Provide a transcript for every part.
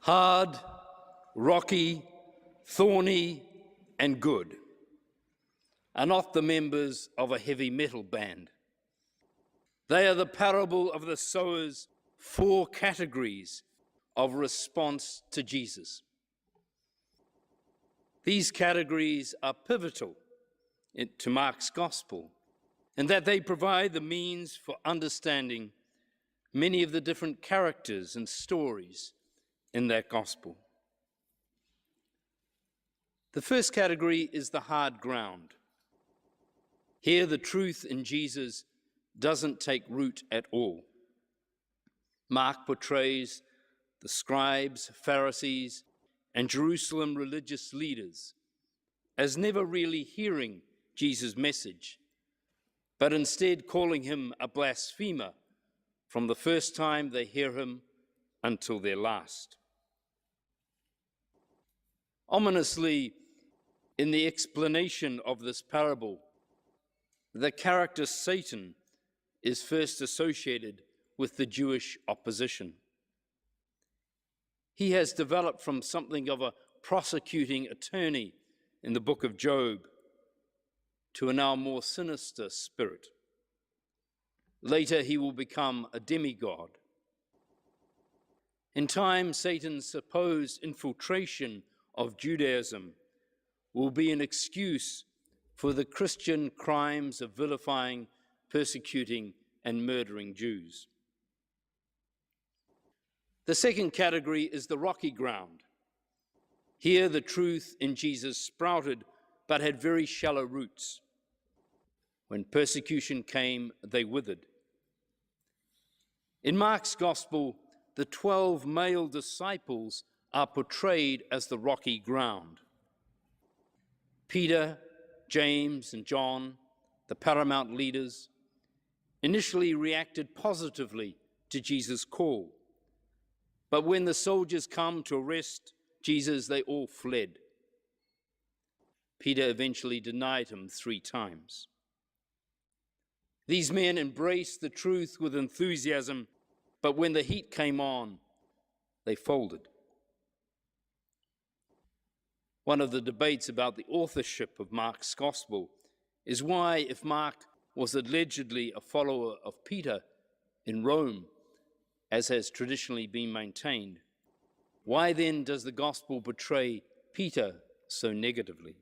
hard, rocky, thorny, and good are not the members of a heavy metal band. They are the parable of the sower's 4 categories of response to Jesus. These categories are pivotal to Mark's gospel in that they provide the means for understanding many of the different characters and stories in that gospel. The first category is the hard ground. Here, the truth in Jesus doesn't take root at all. Mark portrays the scribes, Pharisees, and Jerusalem religious leaders as never really hearing Jesus' message, but instead calling him a blasphemer from the first time they hear him until their last. Ominously, in the explanation of this parable, the character Satan is first associated with the Jewish opposition. He has developed from something of a prosecuting attorney in the book of Job to a now more sinister spirit. Later, he will become a demigod. In time, Satan's supposed infiltration of Judaism will be an excuse for the Christian crimes of vilifying, persecuting, and murdering Jews. The second category is the rocky ground. Here, the truth in Jesus sprouted, but had very shallow roots. When persecution came, they withered. In Mark's gospel, the 12 male disciples are portrayed as the rocky ground. Peter, James, and John, the paramount leaders, initially reacted positively to Jesus' call. But when the soldiers come to arrest Jesus, they all fled. Peter eventually denied him 3 times. These men embraced the truth with enthusiasm, but when the heat came on, they folded. One of the debates about the authorship of Mark's gospel is why, if Mark was allegedly a follower of Peter in Rome, as has traditionally been maintained, why then does the gospel portray Peter so negatively?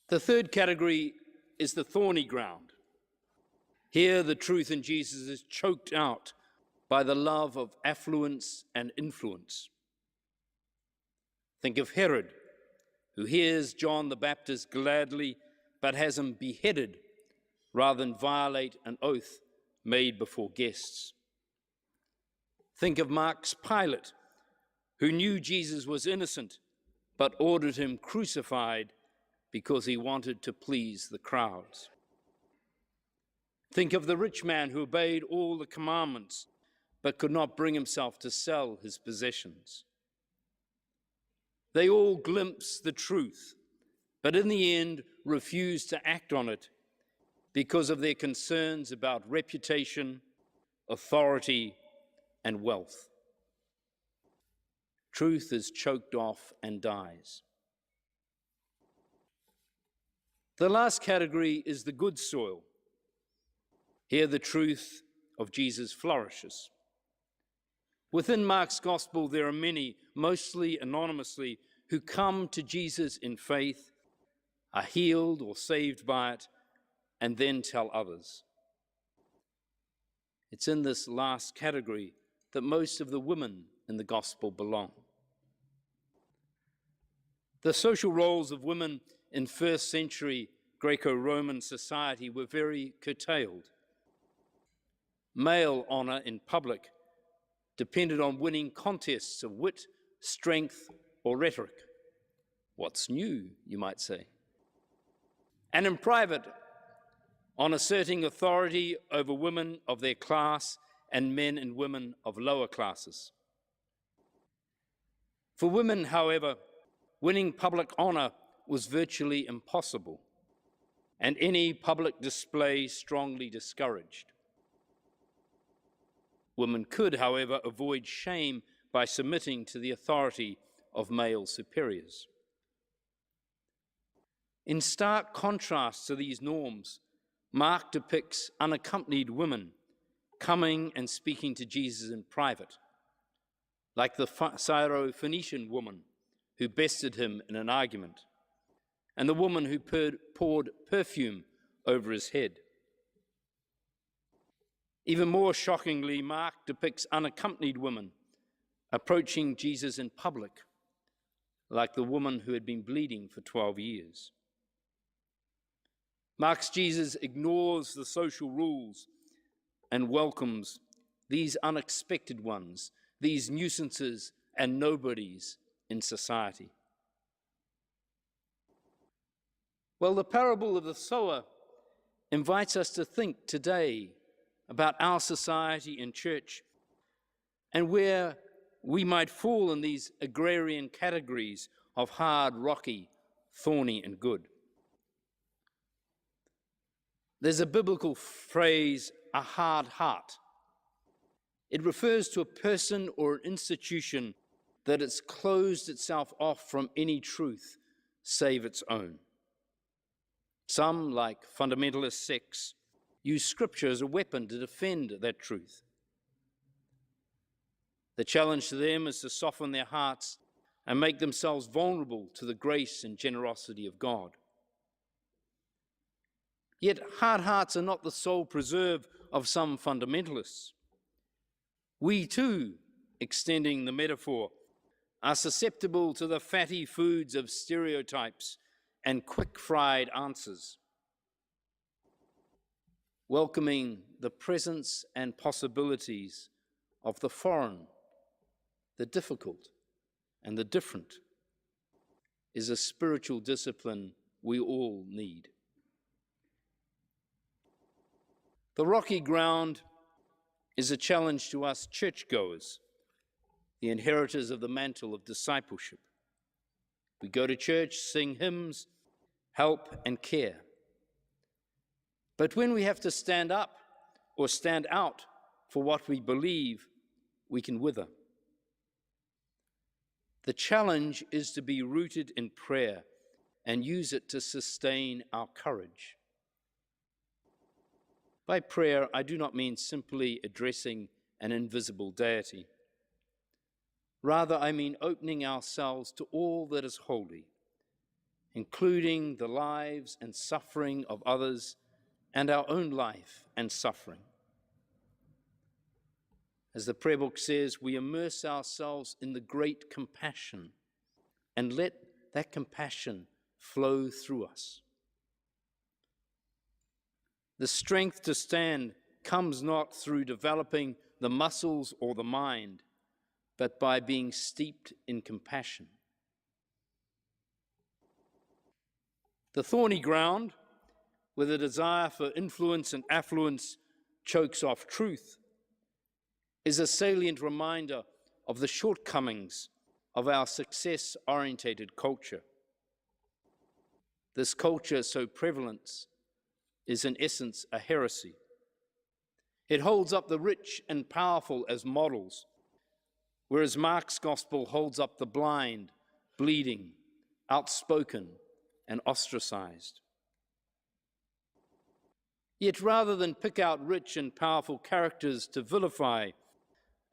The third category is the thorny ground. Here, the truth in Jesus is choked out by the love of affluence and influence. Think of Herod, who hears John the Baptist gladly, but has him beheaded rather than violate an oath made before guests. Think of Mark's Pilate, who knew Jesus was innocent, but ordered him crucified because he wanted to please the crowds. Think of the rich man who obeyed all the commandments, but could not bring himself to sell his possessions. They all glimpse the truth, but in the end refuse to act on it because of their concerns about reputation, authority, and wealth. Truth is choked off and dies. The last category is the good soil. Here, the truth of Jesus flourishes. Within Mark's gospel, there are many, mostly anonymously, who come to Jesus in faith, are healed or saved by it, and then tell others. It's in this last category that most of the women in the gospel belong. The social roles of women in first century Greco-Roman society were very curtailed. Male honor in public depended on winning contests of wit, strength, or rhetoric. What's new, you might say? And in private, on asserting authority over women of their class and men and women of lower classes. For women, however, winning public honor was virtually impossible, and any public display strongly discouraged. Women could, however, avoid shame by submitting to the authority of male superiors. In stark contrast to these norms, Mark depicts unaccompanied women coming and speaking to Jesus in private, like the Syro-Phoenician woman who bested him in an argument, and the woman who poured perfume over his head. Even more shockingly, Mark depicts unaccompanied women approaching Jesus in public, like the woman who had been bleeding for 12 years. Mark's Jesus ignores the social rules and welcomes these unexpected ones, these nuisances and nobodies in society. Well, the parable of the sower invites us to think today about our society and church and where we might fall in these agrarian categories of hard, rocky, thorny, and good. There's a biblical phrase, a hard heart. It refers to a person or an institution that has closed itself off from any truth save its own. Some, like fundamentalist sects, use Scripture as a weapon to defend that truth. The challenge to them is to soften their hearts and make themselves vulnerable to the grace and generosity of God. Yet hard hearts are not the sole preserve of some fundamentalists. We too, extending the metaphor, are susceptible to the fatty foods of stereotypes and quick-fried answers, welcoming the presence and possibilities of the foreign, the difficult, and the different is a spiritual discipline we all need. The rocky ground is a challenge to us churchgoers, the inheritors of the mantle of discipleship. We go to church, sing hymns, help and care. But when we have to stand up or stand out for what we believe, we can wither. The challenge is to be rooted in prayer and use it to sustain our courage. By prayer, I do not mean simply addressing an invisible deity. Rather, I mean opening ourselves to all that is holy, including the lives and suffering of others and our own life and suffering. As the prayer book says, we immerse ourselves in the great compassion and let that compassion flow through us. The strength to stand comes not through developing the muscles or the mind, but by being steeped in compassion. The thorny ground, where the desire for influence and affluence chokes off truth, is a salient reminder of the shortcomings of our success-orientated culture. This culture, so prevalent, is in essence a heresy. It holds up the rich and powerful as models, whereas Mark's gospel holds up the blind, bleeding, outspoken, and ostracized. Yet rather than pick out rich and powerful characters to vilify,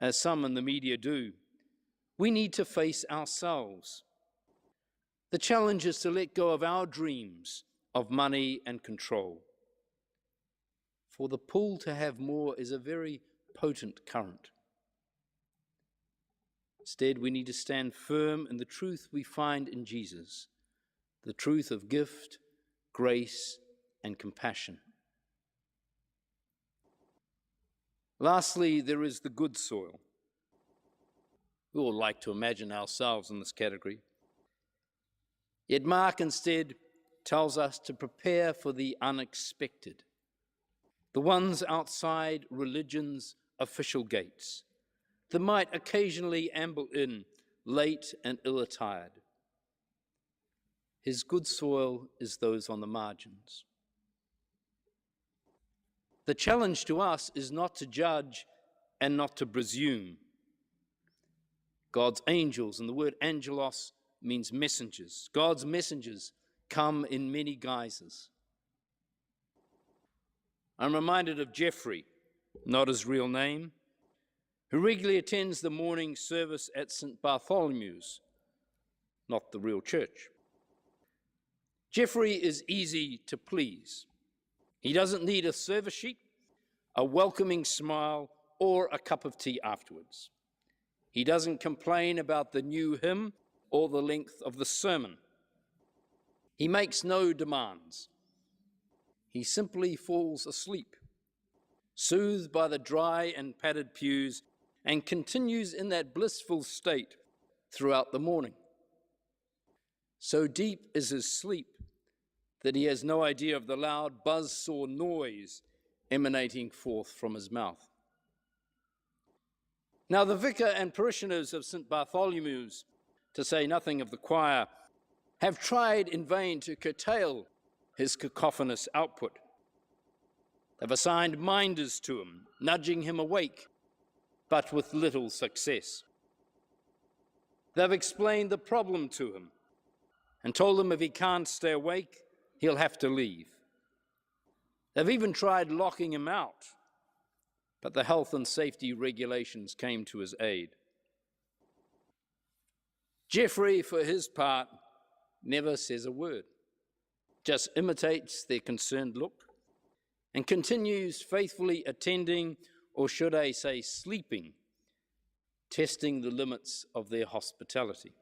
as some in the media do, we need to face ourselves. The challenge is to let go of our dreams of money and control. For the pull to have more is a very potent current. Instead, we need to stand firm in the truth we find in Jesus, the truth of gift, grace, and compassion. Lastly, there is the good soil. We all like to imagine ourselves in this category. Yet Mark instead tells us to prepare for the unexpected, the ones outside religion's official gates, that might occasionally amble in late and ill-attired. His good soil is those on the margins. The challenge to us is not to judge and not to presume. God's angels, and the word angelos means messengers. God's messengers come in many guises. I'm reminded of Jeffrey, not his real name, who regularly attends the morning service at St. Bartholomew's, not the real church. Jeffrey is easy to please. He doesn't need a service sheet, a welcoming smile, or a cup of tea afterwards. He doesn't complain about the new hymn or the length of the sermon. He makes no demands. He simply falls asleep, soothed by the dry and padded pews, and continues in that blissful state throughout the morning. So deep is his sleep that he has no idea of the loud buzz-saw noise emanating forth from his mouth. Now, the vicar and parishioners of St. Bartholomew's, to say nothing of the choir, have tried in vain to curtail his cacophonous output. They've assigned minders to him, nudging him awake, but with little success. They've explained the problem to him and told him if he can't stay awake, he'll have to leave. They've even tried locking him out, but the health and safety regulations came to his aid. Jeffrey, for his part, never says a word, just imitates their concerned look and continues faithfully attending, or should I say sleeping, testing the limits of their hospitality.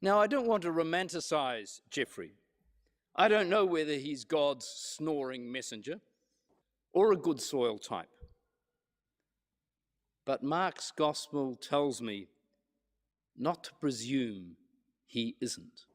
Now, I don't want to romanticize Jeffrey. I don't know whether he's God's snoring messenger or a good soil type. But Mark's gospel tells me not to presume he isn't.